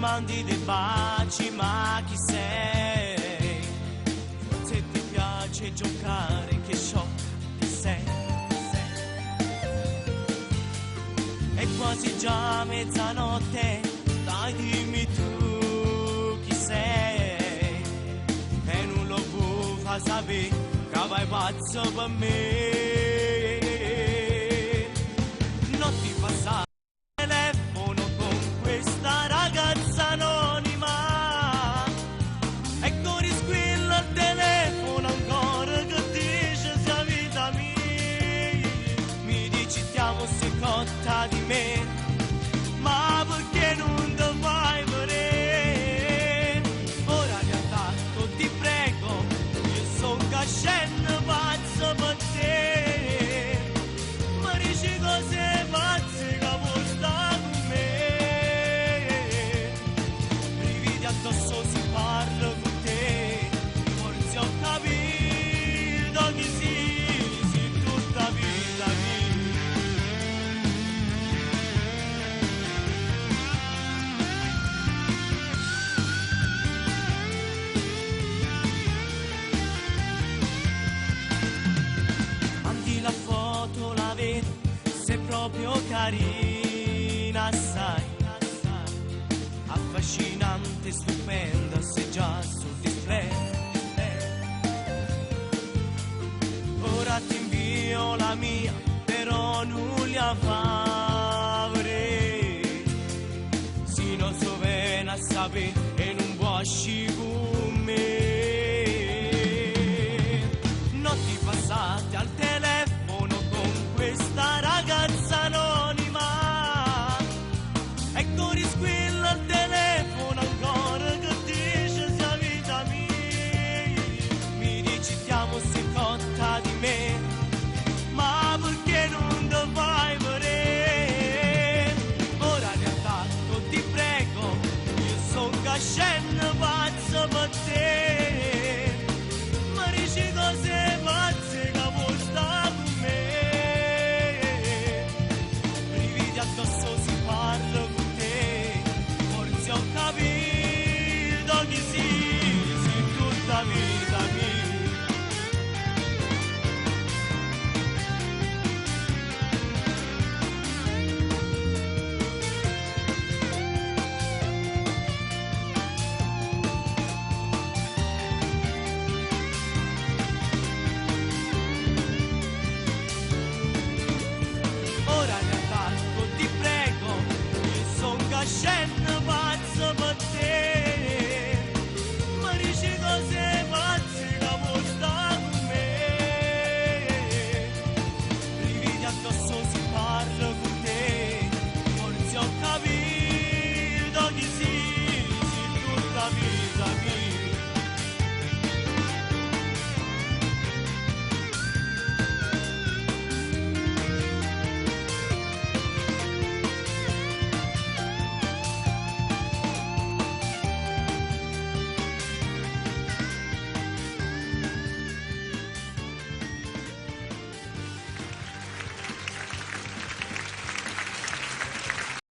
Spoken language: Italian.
mandi dei baci, ma chi sei? Se ti piace giocare, che sciocca sei. È quasi già mezzanotte, dai dimmi tu chi sei. E non lo può far sapere che vai pazzo per me. Non ti passare il telefono con questa ragazza anonima. E con risquillo al telefono ancora che dice sia vita mia. Mi dici ti amo sei cotta di me, ma perché non ti fai vedere? Ora riattacco, ti prego, io sono cascendo pazzo per te. Ma dici cose pazze che vuoi stare con me. Brividi addosso si parla con te, forse ho capito chi sei tutta vita mia. Mandi la foto, la vedo, sei proprio carina, assai, affascinante, stupenda, sei già sul display. Ora ti invio la mia, però non la fa.